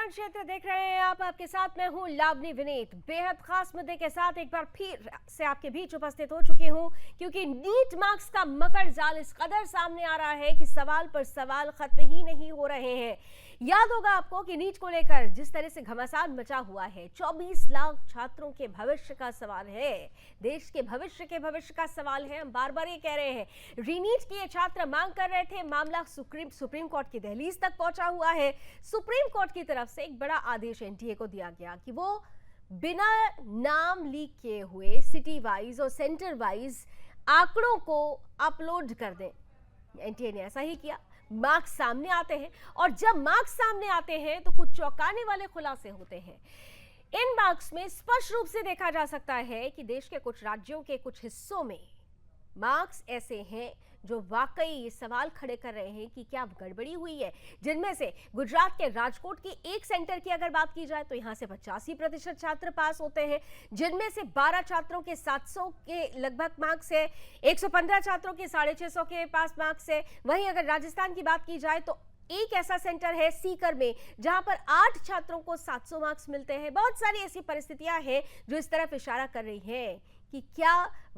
क्षेत्र देख रहे हैं आप। आपके साथ मैं हूं लावनी विनीत। बेहद खास मुद्दे के साथ एक बार फिर से आपके बीच उपस्थित हो चुकी हूं, क्योंकि नीट मार्क्स का मकड़ जाल इस कदर सामने आ रहा है कि सवाल पर सवाल खत्म ही नहीं हो रहे हैं। याद होगा आपको कि नीट को लेकर जिस तरह से घमासान मचा हुआ है, 24 लाख छात्रों के भविष्य का सवाल है, देश के भविष्य का सवाल है। हम बार बार ये कह रहे हैं, रीनीट की ये छात्र मांग कर रहे थे, मामला सुप्रीम कोर्ट की दहलीज तक पहुंचा हुआ है। सुप्रीम कोर्ट की तरफ से एक बड़ा आदेश एनटीए को दिया गया कि वो बिना नाम लीक किए हुए सिटी वाइज और सेंटर वाइज आंकड़ों को अपलोड कर दें। एनटीए ने ऐसा ही किया। मार्क्स सामने आते हैं और जब मार्क्स सामने आते हैं तो कुछ चौंकाने वाले खुलासे होते हैं। इन मार्क्स में स्पष्ट रूप से देखा जा सकता है कि देश के कुछ राज्यों के कुछ हिस्सों में मार्क्स ऐसे हैं जो वाकई ये सवाल खड़े कर रहे हैं कि क्या गड़बड़ी हुई है। जिनमें से गुजरात के राजकोट की एक सेंटर की अगर बात की जाए तो यहां से 85% छात्र पास होते हैं, जिनमें से 12 छात्रों के 700 के लगभग मार्क्स है, 115 छात्रों के 650 के पास मार्क्स है। वहीं अगर राजस्थान की बात की जाए तो एक ऐसा सेंटर है सीकर में जहां पर 8 छात्रों को 700 मार्क्स मिलते हैं। बहुत सारी ऐसी परिस्थितियां हैं जो इस तरफ इशारा कर रही हैं कि क्या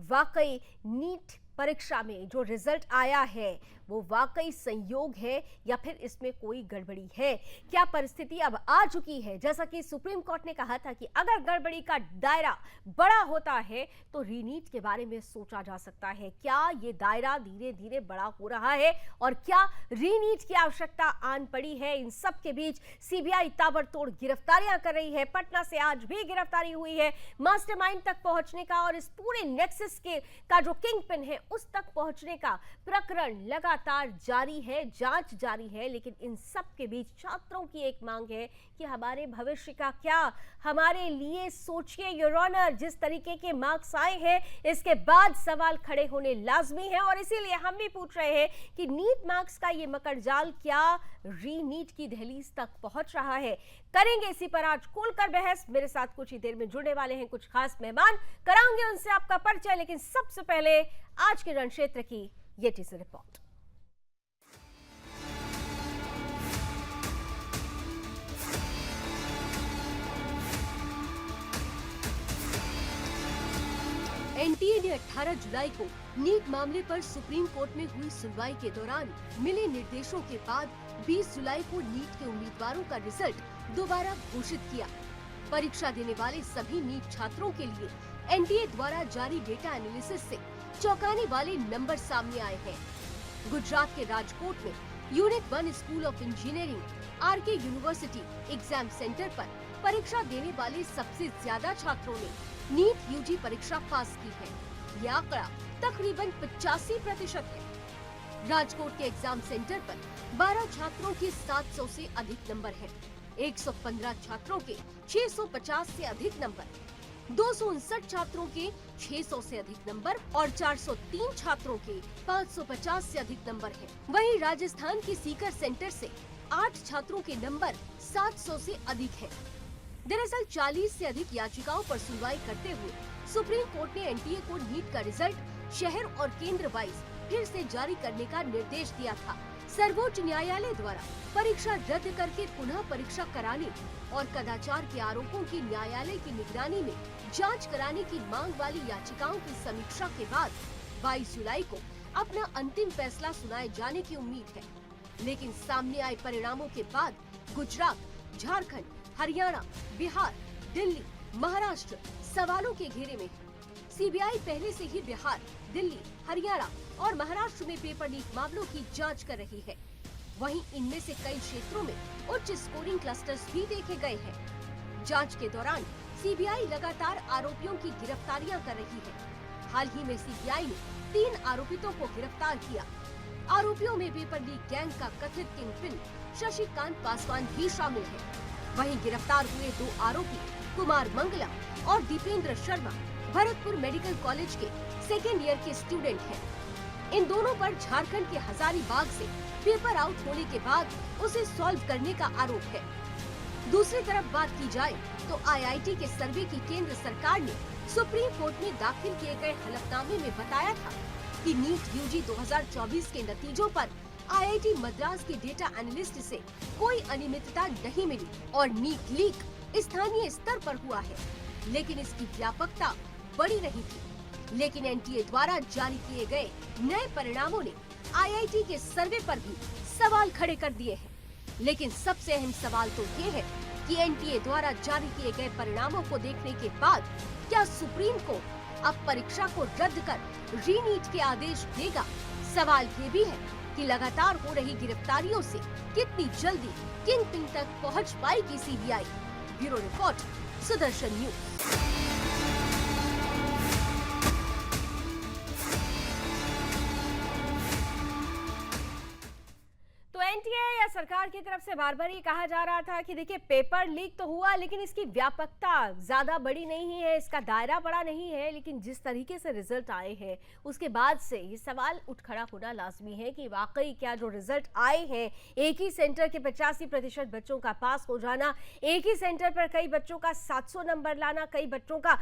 वाकई नीट परीक्षा में जो रिजल्ट आया है वो वाकई संयोग है या फिर इसमें कोई गड़बड़ी है। क्या परिस्थिति अब आ चुकी है, जैसा कि सुप्रीम कोर्ट ने कहा था कि अगर गड़बड़ी का दायरा बड़ा होता है तो रीनीट के बारे में सोचा जा सकता है। क्या ये दायरा धीरे धीरे बड़ा हो रहा है और क्या रीनीट की आवश्यकता आन पड़ी है। इन सब के बीच सीबीआई ताबड़तोड़ गिरफ्तारियां कर रही है। पटना से आज भी गिरफ्तारी हुई है। मास्टरमाइंड तक पहुंचने का और इस पूरे नेक्सस का जो किंग पिन है उस तक पहुंचने का प्रकरण लगातार जारी है, जांच जारी है। लेकिन इन सब के बीच छात्रों की एक मांग है कि हमारे भविष्य का क्या, हमारे लिए सोचिए योर ऑनर। जिस तरीके के मार्क्स आए हैं इसके बाद सवाल खड़े होने लाजमी है और इसीलिए हम भी पूछ रहे हैं कि नीट मार्क्स का ये मकड़जाल क्या रीनीट की दहलीज तक पहुंच रहा है। करेंगे इसी पर आज खुलकर बहस। मेरे साथ कुछ ही देर में जुड़ने वाले हैं कुछ खास मेहमान, कराएंगे उनसे आपका परिचय। लेकिन सबसे पहले आज के रण क्षेत्र की ये टीजर रिपोर्ट। एनटीए ने 18 जुलाई को नीट मामले पर सुप्रीम कोर्ट में हुई सुनवाई के दौरान मिले निर्देशों के बाद 20 जुलाई को नीट के उम्मीदवारों का रिजल्ट दोबारा घोषित किया। परीक्षा देने वाले सभी नीट छात्रों के लिए एनटीए द्वारा जारी डेटा एनालिसिस से चौंकाने वाले नंबर सामने आए हैं। गुजरात के राजकोट में unit 1 school of engineering RK university exam centre पर परीक्षा देने वाले सबसे ज्यादा छात्रों ने नीट यूजी परीक्षा पास की है। यह आंकड़ा तकरीबन 85% है। राजकोट के एग्जाम सेंटर पर 12 छात्रों के 700 से अधिक नंबर हैं, 115 छात्रों के 650 से अधिक नंबर, 259 छात्रों के 600 से अधिक नंबर और 403 छात्रों के 550 से अधिक नंबर हैं। वहीं राजस्थान के सीकर सेंटर से 8 छात्रों के नंबर 700 से अधिक हैं। दरअसल 40 से अधिक याचिकाओं पर सुनवाई करते हुए सुप्रीम कोर्ट ने एनटीए को नीट का रिजल्ट शहर और केंद्र वाइज फिर से जारी करने का निर्देश दिया था। सर्वोच्च न्यायालय द्वारा परीक्षा रद्द करके पुनः परीक्षा कराने और कदाचार के आरोपों की न्यायालय की निगरानी में जांच कराने की मांग वाली याचिकाओं की समीक्षा के बाद 22 जुलाई को अपना अंतिम फैसला सुनाए जाने की उम्मीद है। लेकिन सामने आए परिणामों के बाद गुजरात, झारखंड, हरियाणा, बिहार, दिल्ली, महाराष्ट्र सवालों के घेरे में है। सीबीआई पहले से ही बिहार, दिल्ली, हरियाणा और महाराष्ट्र में पेपर लीक मामलों की जांच कर रही है। वहीं इनमें से कई क्षेत्रों में उच्च स्कोरिंग क्लस्टर्स भी देखे गए हैं। जांच के दौरान सीबीआई लगातार आरोपियों की गिरफ्तारियां कर रही है। हाल ही में सीबीआई ने 3 आरोपितों को गिरफ्तार किया। आरोपियों में पेपर लीक गैंग का कथित किंगपिन शशिकांत पासवान भी शामिल है। वहीं गिरफ्तार हुए 2 आरोपी कुमार मंगला और दीपेंद्र शर्मा भरतपुर मेडिकल कॉलेज के सेकेंड ईयर के स्टूडेंट हैं। इन दोनों पर झारखंड के हजारीबाग से पेपर आउट होने के बाद उसे सॉल्व करने का आरोप है। दूसरी तरफ बात की जाए तो आईआईटी के सर्वे की केंद्र सरकार ने सुप्रीम कोर्ट में दाखिल किए गए हलफनामे में बताया था कि नीट यूजी 2024 के नतीजों पर आईआईटी मद्रास के डेटा एनालिस्ट से कोई अनियमितता नहीं मिली और नीट लीक स्थानीय स्तर पर हुआ है, लेकिन इसकी व्यापकता बड़ी नहीं थी। लेकिन एनटीए द्वारा जारी किए गए नए परिणामों ने आईआईटी के सर्वे पर भी सवाल खड़े कर दिए हैं। लेकिन सबसे अहम सवाल तो ये है कि एनटीए द्वारा जारी किए गए परिणामों को देखने के बाद क्या सुप्रीम कोर्ट अब परीक्षा को रद्द कर रीनीट के आदेश देगा? सवाल ये भी है कि लगातार हो रही गिरफ्तारियों से कितनी जल्दी किंग पिन तक पहुंच पाएगी CBI. Bureau report, Sudarshan news. NTA या सरकार की तरफ से बार बार ये कहा जा रहा था कि देखिए पेपर लीक तो हुआ, लेकिन इसकी व्यापकता ज्यादा बड़ी नहीं है, इसका दायरा बड़ा नहीं है। लेकिन जिस तरीके से रिजल्ट आए हैं उसके बाद से ये सवाल उठ खड़ा होना लाजमी है कि वाकई क्या जो रिजल्ट आए हैं, एक ही सेंटर के 85% बच्चों का पास हो जाना, एक ही सेंटर पर कई बच्चों का 700 नंबर लाना, कई बच्चों का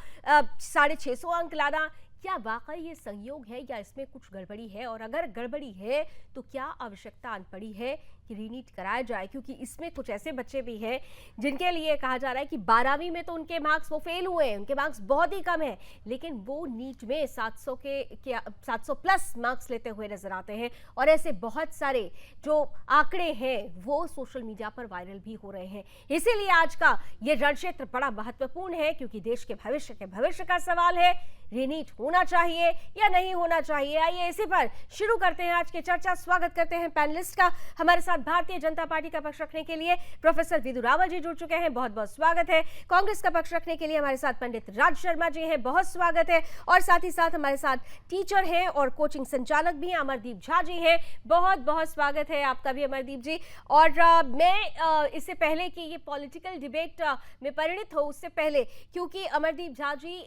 650 अंक लाना, क्या वाकई ये संयोग है या इसमें कुछ गड़बड़ी है? और अगर गड़बड़ी है तो क्या आवश्यकता आन पड़ी है कि रीनीट कराया जाए? क्योंकि इसमें कुछ ऐसे बच्चे भी हैं जिनके लिए कहा जा रहा है कि 12वीं में तो उनके मार्क्स वो फेल हुए हैं, उनके मार्क्स बहुत ही कम है, लेकिन वो नीट में 700 प्लस मार्क्स लेते हुए नजर आते हैं। और ऐसे बहुत सारे जो आंकड़े हैं वो सोशल मीडिया पर वायरल भी हो रहे हैं। इसीलिए आज का ये रणक्षेत्र बड़ा महत्वपूर्ण है, क्योंकि देश के भविष्य का सवाल है, रीनीट होना चाहिए या नहीं होना चाहिए। आइए इसी पर शुरू करते हैं आज की चर्चा। स्वागत करते हैं पैनलिस्ट का। हमारे साथ भारतीय जनता पार्टी का पक्ष रखने के लिए प्रोफेसर विदु रावल जी जुड़ चुके हैं, बहुत बहुत स्वागत है। कांग्रेस का पक्ष रखने के लिए हमारे साथ पंडित राज शर्मा जी हैं, बहुत स्वागत है। और साथ ही साथ हमारे साथ टीचर हैं और कोचिंग संचालक भी हैं, अमरदीप झा जी हैं, बहुत बहुत स्वागत है आपका भी अमरदीप जी। और मैं इससे पहले कि ये पॉलिटिकल डिबेट में परिणित हो, उससे पहले, क्योंकि अमरदीप झा जी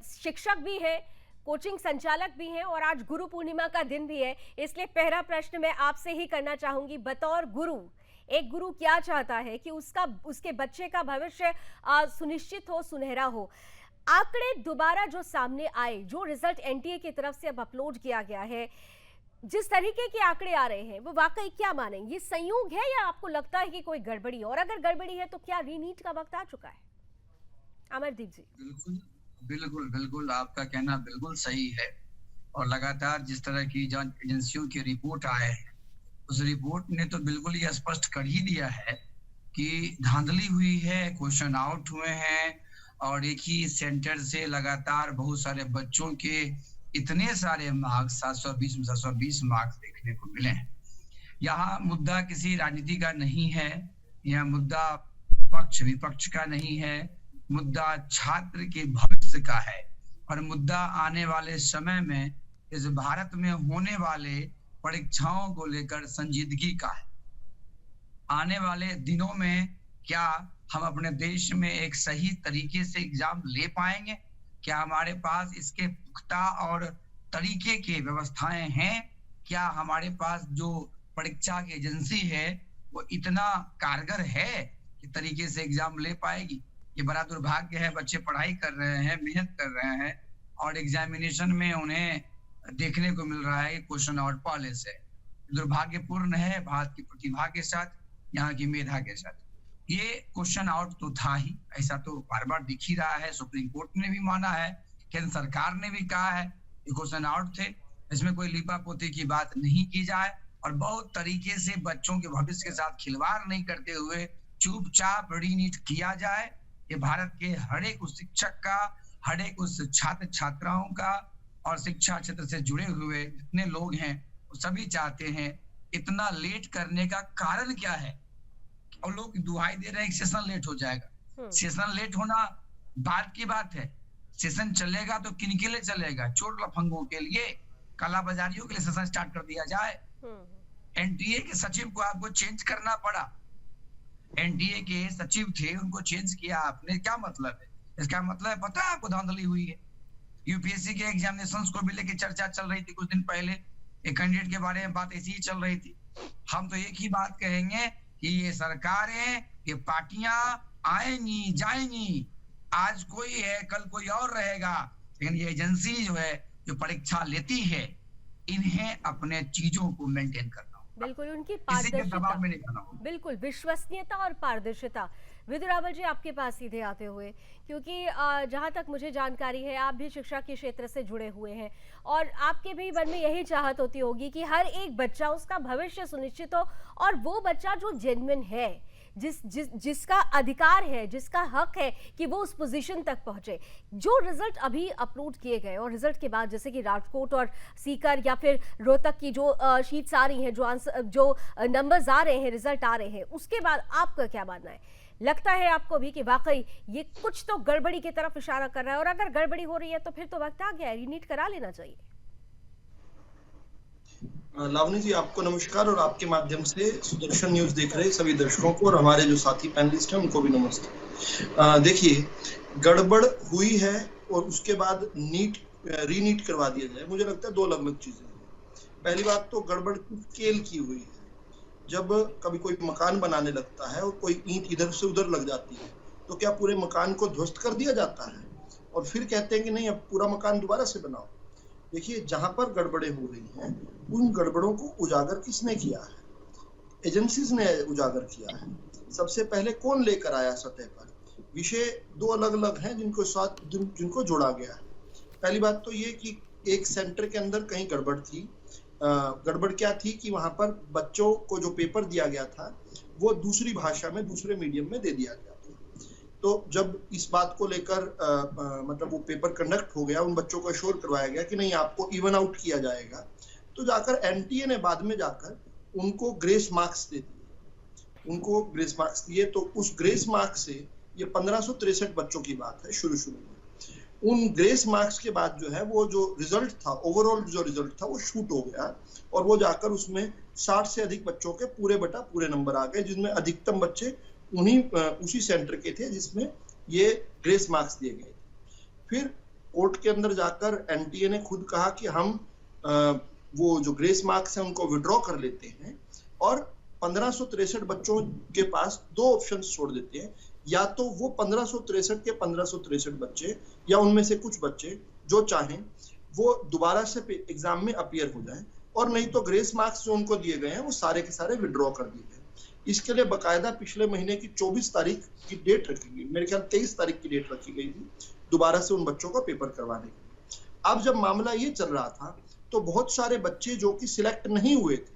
शिक्षक भी हैं, कोचिंग संचालक भी हैं और आज गुरु पूर्णिमा का दिन भी है, इसलिए पहला प्रश्न मैं आपसे ही करना चाहूंगी। बतौर गुरु, एक गुरु क्या चाहता है कि उसके बच्चे का भविष्य सुनिश्चित हो, सुनहरा हो। आंकड़े दोबारा जो सामने आए, जो रिजल्ट एनटीए की तरफ से अब अपलोड किया गया है, जिस तरीके के आंकड़े आ रहे हैं, वो वाकई क्या माने, ये संयोग है या आपको लगता है कि कोई गड़बड़ी? और अगर गड़बड़ी है तो क्या रीनीट का वक्त आ चुका है? अमरदीप जी। बिल्कुल आपका कहना बिल्कुल सही है। और लगातार जिस तरह की एजेंसियों की रिपोर्ट आए हैं, उस रिपोर्ट ने तो बिल्कुल ये स्पष्ट कर ही दिया है कि धांधली हुई है, क्वेश्चन आउट हुए हैं और एक ही सेंटर से लगातार बहुत सारे बच्चों के इतने सारे मार्क्स 720 मार्क्स देखने को मिले हैं। यहाँ मुद्दा किसी राजनीति का नहीं है, यह मुद्दा पक्ष विपक्ष का नहीं है, मुद्दा छात्र के भविष्य का है और मुद्दा आने वाले समय में इस भारत में होने वाले परीक्षाओं को लेकर संजीदगी का है। आने वाले दिनों में क्या हम अपने देश में एक सही तरीके से एग्जाम ले पाएंगे? क्या हमारे पास इसके पुख्ता और तरीके की व्यवस्थाएं हैं? क्या हमारे पास जो परीक्षा की एजेंसी है वो इतना कारगर है कि तरीके से एग्जाम ले पाएगी? ये बड़ा दुर्भाग्य है। बच्चे पढ़ाई कर रहे हैं, मेहनत कर रहे हैं और एग्जामिनेशन में उन्हें देखने को मिल रहा है क्वेश्चन आउट पहले से। दुर्भाग्यपूर्ण है भारत की प्रतिभा के साथ, यहाँ की मेधा के साथ। ये क्वेश्चन आउट तो था ही, ऐसा तो बार बार दिख ही रहा है। सुप्रीम कोर्ट ने भी माना है, केंद्र सरकार ने भी कहा है ये क्वेश्चन आउट थे, इसमें कोई लिपा पोती की बात नहीं की जाए और बहुत तरीके से बच्चों के भविष्य के साथ खिलवाड़ नहीं करते हुए चुपचाप रीनीट किया जाए। ये भारत के हर एक उस शिक्षक का, हर एक उस छात्र छात्राओं का और शिक्षा क्षेत्र से जुड़े हुए जितने लोग हैं वो सभी चाहते हैं। इतना लेट करने का कारण क्या है? और लोग दुहाई दे रहे हैं सेशन लेट हो जाएगा। सेशन लेट होना बात की बात है। सेशन चलेगा तो किन के लिए चलेगा? चोर लफंगों के लिए, कालाबाजारियों के लिए सेशन स्टार्ट कर दिया जाए। एनटीए के सचिव को आपको चेंज करना पड़ा। एनटीए के सचिव थे, उनको चेंज किया आपने, क्या मतलब है? इसका मतलब है पता है आपको धांधली हुई है। यूपीएससी के एग्जामिनेशंस को भी लेकर चर्चा चल रही थी कुछ दिन पहले, एक कैंडिडेट के बारे में बात ऐसी ही चल रही थी। हम तो एक ही बात कहेंगे कि ये सरकारें, ये पार्टियां आएंगी जाएंगी, आज कोई है कल कोई और रहेगा, लेकिन ये एजेंसी जो है जो परीक्षा लेती है इन्हें अपने चीजों को मेंटेन करना होगा, बिल्कुल उनकी किसी के पारदर्शिता, दबाव में नहीं आना होगा। बिल्कुल विश्वसनीयता और पारदर्शिता। विदुर रावल जी, आपके पास सीधे आते हुए, क्योंकि जहां तक मुझे जानकारी है आप भी शिक्षा के क्षेत्र से जुड़े हुए हैं और आपके भी मन में यही चाहत होती होगी कि हर एक बच्चा, उसका भविष्य सुनिश्चित हो और वो बच्चा जो जेन्युइन है, जिसका अधिकार है, जिसका हक है कि वो उस पोजीशन तक पहुंचे। जो रिजल्ट अभी अपलोड किए गए और रिजल्ट के बाद जैसे कि राजकोट और सीकर या फिर रोहतक की जो शीट्स आ रही हैं, जो नंबर्स आ रहे हैं, रिजल्ट आ रहे हैं, उसके बाद आपका क्या मानना है? लगता है आपको भी कि वाकई ये कुछ तो गड़बड़ी की तरफ इशारा कर रहा है, और अगर गड़बड़ी हो रही है तो फिर तो वक्त आ गया है, रीनीट करा लेना चाहिए। लावनी जी, आपको नमस्कार और आपके माध्यम से सुदर्शन न्यूज देख रहे सभी दर्शकों को और हमारे जो साथी पैनलिस्ट हैं उनको भी नमस्ते। देखिए, गड़बड़ हुई है और उसके बाद रीनीट करवा दिया जाए, मुझे लगता है दो अलग अलग चीजें हैं। पहली बात तो गड़बड़ की स्केल की हुई है। जब कभी कोई मकान बनाने लगता है और कोई ईंट इधर से उधर लग जाती है तो क्या पूरे मकान को ध्वस्त कर दिया जाता है और फिर कहते हैं कि नहीं, अब पूरा मकान दोबारा से बनाओ? देखिए, जहां पर गड़बड़ें हो रही हैं उन गड़बड़ों को उजागर किसने किया है? एजेंसीज ने उजागर किया है। सबसे पहले कौन लेकर आया सतह पर? विषय दो अलग अलग हैं जिनको जोड़ा गया है। पहली बात तो ये कि एक सेंटर के अंदर कहीं गड़बड़ थी। गड़बड़ क्या थी कि वहां पर बच्चों को जो पेपर दिया गया था वो दूसरी भाषा में, दूसरे मीडियम में दे दिया गया था। तो जब इस बात को लेकर मतलब वो पेपर कंडक्ट हो गया, उन बच्चों को अश्योर करवाया गया कि नहीं, आपको इवन आउट किया जाएगा, तो जाकर एनटीए ने बाद में जाकर उनको ग्रेस मार्क्स दे दिए। उनको ग्रेस मार्क्स दिए तो उस ग्रेस मार्क्स से, ये 1563 बच्चों की बात है शुरू में, उन ग्रेस मार्क्स के बाद जो है वो जो रिजल्ट था, ओवरऑल जो रिजल्ट था वो शूट हो गया और वो जाकर उसमें 60 से अधिक बच्चों के पूरे नंबर आ गए, जिसमें अधिकतम बच्चे उसी सेंटर के थे जिसमें ये ग्रेस मार्क्स दिए गए थे। फिर कोर्ट के अंदर जाकर एनटीए ने खुद कहा कि हम वो जो ग्रेस मार्क्स हैं उनको विड्रॉ कर लेते हैं और 1563 बच्चों के पास दो ऑप्शन छोड़ देते हैं, या तो वो 1563 के 1563 बच्चे या उनमें से कुछ बच्चे जो चाहें वो दोबारा से एग्जाम में अपीयर हो जाएं, और नहीं तो ग्रेस मार्क्स जो उनको दिए गए हैं वो सारे के सारे विड्रॉ कर दिए गए। इसके लिए बकायदा पिछले महीने की 24 तारीख की डेट रखी गई, मेरे ख्याल 23 तारीख की डेट रखी गई थी दोबारा से उन बच्चों को पेपर करवाने के। अब जब मामला ये चल रहा था तो बहुत सारे बच्चे जो कि सिलेक्ट नहीं हुए थे,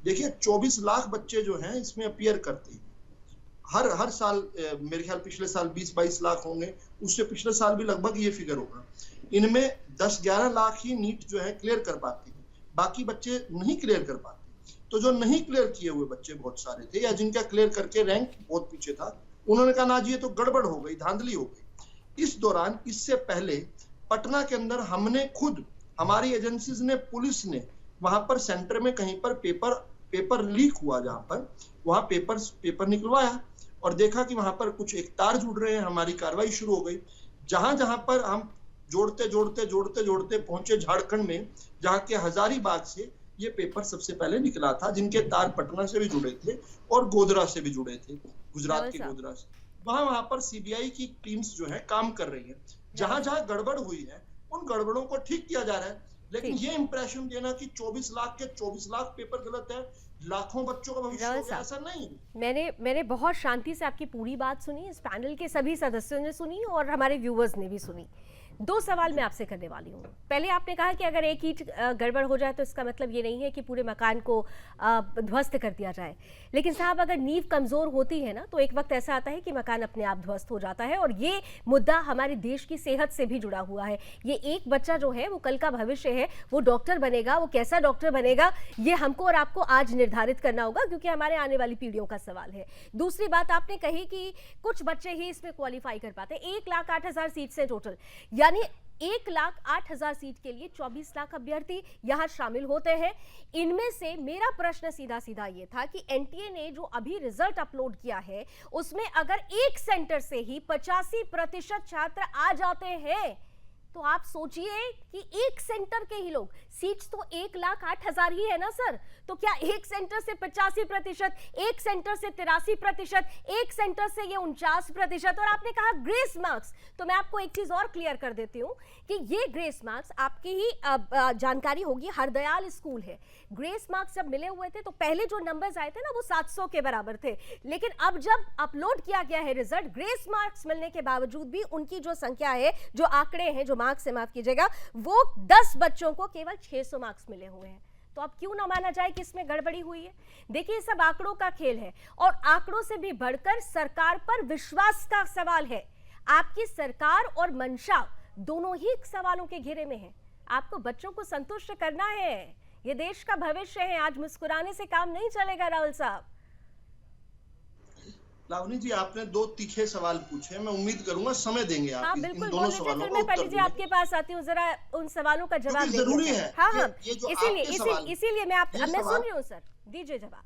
देखिए 24 लाख बच्चे जो हैं इसमें अपीयर करते हैं हर साल। मेरे ख्याल पिछले साल 20-22 लाख होंगे, उससे पिछले साल भी लगभग ये फिगर होगा। इनमें 10-11 लाख ही नीट जो है क्लियर कर पाते हैं, बाकी बच्चे नहीं क्लियर कर पाते। तो जो नहीं क्लियर किए हुए बच्चे बहुत सारे थे, या जिनका क्लियर करके रैंक बहुत पीछे था, उन्होंने कहा ना जी ये तो गड़बड़ हो गई, धांधली हो गई। इस दौरान, इससे पहले पटना के अंदर हमने खुद, हमारी एजेंसीज ने, पुलिस ने वहां पर सेंटर में कहीं पर पेपर लीक हुआ, जहां पर वहां पेपर निकलवाया और देखा कि वहां पर कुछ एक तार जुड़ रहे हैं। हमारी कार्रवाई शुरू हो गई। जहां पर हम जोड़ते पहुंचे झारखंड में, जहां के हजारीबाग से ये पेपर सबसे पहले निकला था, जिनके तार पटना से भी जुड़े थे और गोधरा से भी जुड़े थे, गुजरात के गोधरा से। वहां पर सीबीआई की टीम्स जो है काम कर रही है। जहां गड़बड़ हुई है उन गड़बड़ों को ठीक किया जा रहा है, लेकिन ये इंप्रेशन देना कि 24 लाख के 24 लाख पेपर गलत है, लाखों बच्चों का भविष्य हो गया, ऐसा नहीं। मैंने बहुत शांति से आपकी पूरी बात सुनी, इस पैनल के सभी सदस्यों ने सुनी और हमारे व्यूअर्स ने भी सुनी। दो सवाल मैं आपसे करने वाली हूँ। पहले आपने कहा कि अगर एक ईंट गड़बड़ हो जाए तो इसका मतलब ये नहीं है कि पूरे मकान को ध्वस्त कर दिया जाए, लेकिन साहब अगर नींव कमज़ोर होती है ना तो एक वक्त ऐसा आता है कि मकान अपने आप ध्वस्त हो जाता है, और ये मुद्दा हमारे देश की सेहत से भी जुड़ा हुआ है। ये एक बच्चा जो है वो कल का भविष्य है, वो डॉक्टर बनेगा, वो कैसा डॉक्टर बनेगा ये हमको और आपको आज निर्धारित करना होगा, क्योंकि हमारे आने वाली पीढ़ियों का सवाल है। दूसरी बात आपने कही कि कुछ बच्चे ही इसमें क्वालिफाई कर पाते। 1,08,000 सीट से टोटल, यानी 1,08,000 सीट के लिए 24 लाख अभ्यर्थी यहां शामिल होते हैं। इनमें से मेरा प्रश्न सीधा सीधा ये था कि एनटीए ने जो अभी रिजल्ट अपलोड किया है उसमें अगर एक सेंटर से ही 85% छात्र आ जाते हैं तो आप सोचिए कि एक सेंटर के ही लोग, सीट्स तो 1,08,000 ही है ना सर, तो क्या एक सेंटर से 85%, एक सेंटर से 83%, एक सेंटर से ये 49%। और आपने कहा ग्रेस मार्क्स, तो मैं आपको एक चीज और क्लियर कर देती हूँ कि ये ग्रेस मार्क्स आपकी ही जानकारी होगी, हरदयाल स्कूल है। ग्रेस मार्क्स जब मिले हुए थे तो पहले जो नंबर्स आए थे ना वो 700 के बराबर थे, लेकिन अब जब अपलोड किया गया है रिजल्ट, ग्रेस मार्क्स मिलने के बावजूद भी उनकी जो संख्या है, जो आंकड़े हैं, जो मार्क्स से माफ कीजिएगा, वो 10 बच्चों को केवल 600 मार्क्स मिले हुए हैं। तो अब क्यों ना माना जाए कि इसमें गड़बड़ी हुई है? देखिए, सब आंकड़ों का खेल है और आंकड़ों से भी बढ़कर सरकार पर विश्वास का सवाल है। आपकी सरकार और मंशा दोनों ही सवालों के घेरे में है। आपको बच्चों को संतुष्ट करना है, ये देश का भविष्य है। आज मुस्कुराने से काम नहीं चलेगा राहुल साहब। लावनी जी, आपने 2 तीखे सवाल पूछे, मैं उम्मीद करूंगा समय देंगे आप हाँ, इन बिल्कुल दोनों सवालों का मैं उत्तर पंडित जी देने। आपके पास आती हूँ, जरा उन सवालों का जवाब क्योंकि जरूरी है। हाँ हाँ, ये जो आपके सवाल- इसीलिए मैं सुन रही हूँ सर, दीजिए जवाब।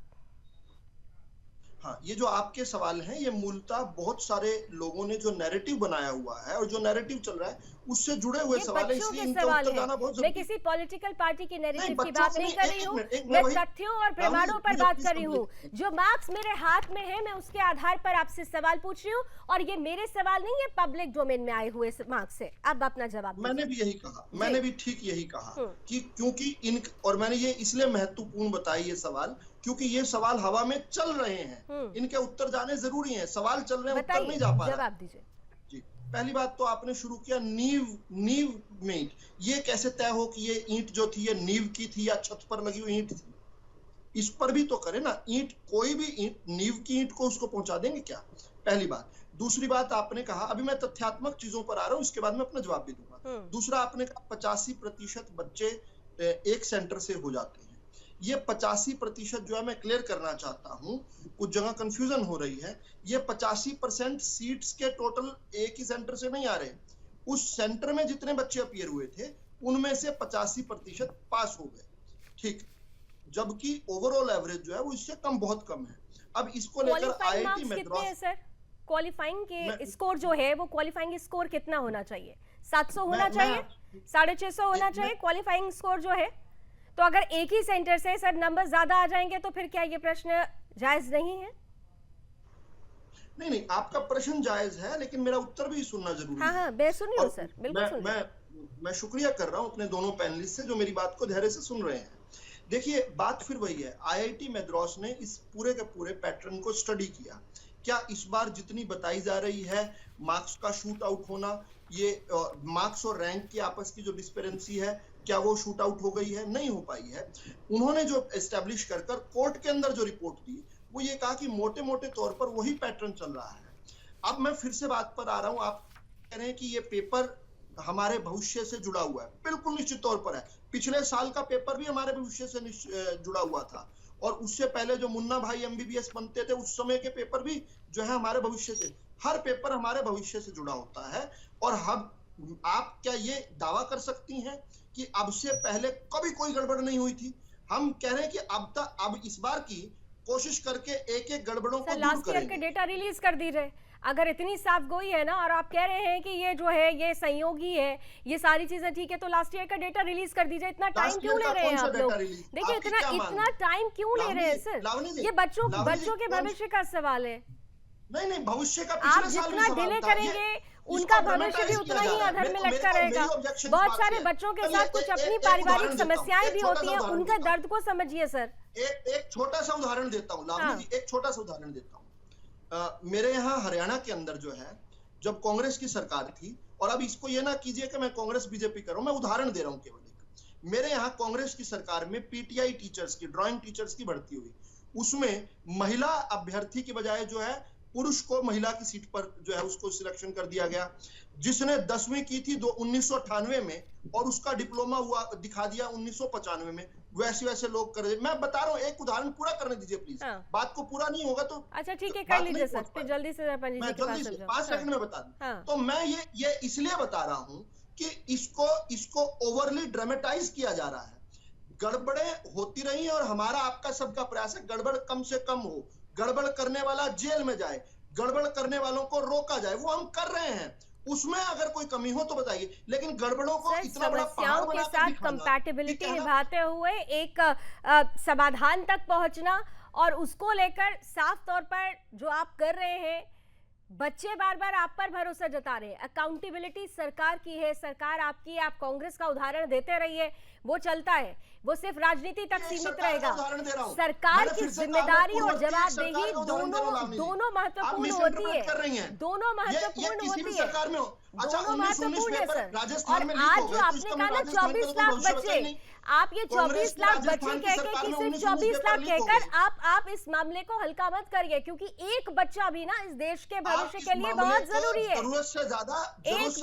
हाँ, ये जो आपके सवाल हैं, ये मूलतः बहुत सारे लोगों ने जो नैरेटिव बनाया हुआ है और जो नैरेटिव चल रहा है उससे जुड़े हुए सवाल है, बच्चों इसलिए के इनका सवाल उत्तर है। जाना बहुत मैं जरूरी है। किसी पॉलिटिकल पार्टी की नैरेटिव की बच्चों बात से नहीं नहीं, कर रही एक हूँ, मिनट, मैं वही- तथ्यों और प्रमाणों पर मुझे बात please कर रही हूँ। समझिए। जो मार्क्स मेरे हाथ में है, मैं उसके आधार पर आपसे सवाल पूछ रही हूँ, और ये मेरे सवाल नहीं है, पब्लिक डोमेन में आए हुए मार्क्स है। अब अपना जवाब मैंने भी यही कहा, मैंने भी ठीक यही कहा कि क्योंकि इन, और मैंने ये इसलिए महत्वपूर्ण बताई ये सवाल, क्योंकि ये सवाल हवा में चल रहे हैं, इनके उत्तर जाने जरूरी हैं। सवाल चल रहे हैं, उत्तर नहीं जा पा रहा। जवाब दीजिए जी, पहली बात तो आपने शुरू किया नींव में ईंट। ये कैसे तय हो कि ये ईंट जो थी ये नींव की थी या छत पर लगी हुई ईंट थी? इस पर भी तो करे ना। ईंट, कोई भी ईंट, नींव की ईंट को उसको पहुंचा देंगे क्या? पहली बात। दूसरी बात आपने कहा, अभी मैं तथ्यात्मक चीजों पर आ रहा हूं, इसके बाद मैं अपना जवाब भी दूंगा। दूसरा, आपने कहा 85% बच्चे एक सेंटर से हो जाते हैं। ये 85% जो है, मैं क्लियर करना चाहता हूं, कुछ जगह कंफ्यूजन हो रही है। ये 85% सीट्स के टोटल एक ही सेंटर से नहीं आ रहे। उस सेंटर में जितने बच्चे अपीयर हुए थे उनमें से 85% पास हो गए, ठीक, जबकि ओवरऑल एवरेज जो है वो इससे कम, बहुत कम है। अब इसको लेकर आईआईटी मद्रास, क्वालिफाइंग के स्कोर जो है, वो क्वालिफाइंग स्कोर कितना होना चाहिए? 700 होना चाहिए, 650 होना चाहिए क्वालिफाइंग स्कोर जो है। तो अगर एक ही सेंटर से सर नंबर ज्यादा आ जाएंगे तो फिर क्या ये प्रश्न जायज नहीं है? नहीं, आपका प्रश्न जायज है, लेकिन मेरा उत्तर भी सुनना जरूरी है। हाँ, मैं सुन रही हूँ सर, बिल्कुल सुन रही हूँ। मैं शुक्रिया कर रहा हूँ अपने दोनों पैनलिस्ट से जो मेरी बात को धैर्य से सुन रहे हैं। देखिए, बात फिर वही है, आईआईटी मद्रास ने इस पूरे के पूरे पैटर्न को स्टडी किया। क्या इस बार जितनी बताई जा रही है मार्क्स का शूट आउट होना, ये मार्क्स और रैंक की आपस की जो डिस्पेरेंसी है, क्या वो शूट आउट हो गई है? नहीं हो पाई है। उन्होंने जो एस्टेब्लिश कर कोर्ट के अंदर जो रिपोर्ट दी, वो ये कहा कि मोटे मोटे तौर पर वही पैटर्न चल रहा है। अब मैं फिर से बात पर आ रहा हूं, आप कह रहे हैं कि ये पेपर हमारे भविष्य से जुड़ा हुआ है। बिल्कुल निश्चित तौर पर है। पिछले साल का पेपर भी हमारे भविष्य से जुड़ा हुआ था, और उससे पहले जो मुन्ना भाई एमबीबीएस बनते थे उस समय के पेपर भी जो है हमारे भविष्य से, हर पेपर हमारे भविष्य से जुड़ा होता है। और हम, आप क्या ये दावा कर सकती हैं कि अब से पहले कभी कोई गड़बड़ नहीं हुई थी? हम कह रहे हैं कि अब इस बार की कोशिश करके एक एक गड़बड़ों को दूर करेंगे। लास्ट ईयर के डेटा रिलीज कर दीजिए। अगर इतनी साफ गोई है ना, और आप कह रहे हैं कि ये जो है ये संयोगी है, ये सारी चीजें ठीक है, तो लास्ट ईयर का डेटा रिलीज कर दीजिए। इतना टाइम क्यों ले रहे हैं आप लोग? देखिए, इतना टाइम क्यों ले रहे हैं सर? ये बच्चों के भविष्य का सवाल है। नहीं, भविष्य का आप जितना डिले करेंगे उनका भविष्य भी उतना ही अधर में लटका रहेगा। बहुत सारे बच्चों के साथ कुछ अपनी पारिवारिक समस्याएं भी होती हैं, उनका दर्द को समझिए सर। एक छोटा सा उदाहरण देता हूँ लावनी जी, एक छोटा सा उदाहरण देता हूँ। मेरे यहाँ हरियाणा के अंदर जो है, जब कांग्रेस की सरकार थी, और अब इसको ये ना कीजिए कि मैं कांग्रेस बीजेपी कर रहा हूँ, मैं उदाहरण दे रहा हूँ केवल एक। मेरे यहाँ कांग्रेस की सरकार में पीटीआई टीचर्स की, ड्राइंग टीचर्स की भर्ती हुई। उसमें महिला अभ्यर्थी की बजाय जो है पुरुष को महिला की सीट पर जो है उसको सिलेक्शन कर दिया गया। जिसने 10वीं की थी 1998 में, और उसका डिप्लोमा हुआ दिखा दिया 1995 में। वैसे लोग कर, मैं बता रहा हूँ, एक उदाहरण पूरा करने दीजिए प्लीज। बात को पूरा नहीं होगा तो अच्छा ठीक है, कर लीजिए सर, फिर जल्दी से 5 सेकंड में बता दूं। तो मैं ये इसलिए बता रहा हूँ कि इसको ओवरली ड्रामेटाइज किया जा रहा है। गड़बड़ें होती रही और हमारा आपका सबका प्रयास है गड़बड़ कम से कम हो, गड़बड़ करने वाला जेल में जाए, गड़बड़ करने वालों को रोका जाए, वो हम कर रहे हैं। उसमें अगर कोई कमी हो तो बताइए, लेकिन गड़बड़ों को सर, इतना बड़ा पहाड़ समस्याओं के बना के साथ दिखाना, कंपैटिबिलिटी ये कहना- निभाते हुए एक समाधान तक पहुंचना और उसको लेकर साफ तौर पर जो आप कर रहे हैं, बच्चे बार बार आप पर भरोसा जता रहे हैं। अकाउंटेबिलिटी सरकार की है, सरकार आपकी है, आप कांग्रेस का उदाहरण देते रहिए, वो चलता है, वो सिर्फ राजनीति तक सीमित सरकार रहेगा। का उदाहरण दे रहा हूं। सरकार मैंने की फिर से कहा, जिम्मेदारी मैं और पूर्ववर्ती जवाबदेही सरकार का उदाहरण दे रहा हूं, लावनी जी। दोनों आप महत्वपूर्ण होती मिसइंटरप्रेट कर रही है, हैं। दोनों ये महत्वपूर्ण किसी भी होती है, सरकार में हो। अच्छा, दोनों 19-19 महत्वपूर्ण है पेपर सर। राजस्थान और में लीक हो आज गए, जो तो आपने इसका कहा ना राजस्थान 24 का लाख तो भविष्य बच्चे, बताइए नहीं। आप ये 24 कांग्रेस लाख की बच्चे राजस्थान की कह के सरकार कि में सिर्फ 19-19 24 लाख पेपर लीक हो कहकर गए। आप इस मामले को हल्का मत करिए, क्योंकि एक बच्चा भी ना इस देश के आप भविष्य इस के लिए मामले बहुत को जरूरी है। जरूरत से ज्यादा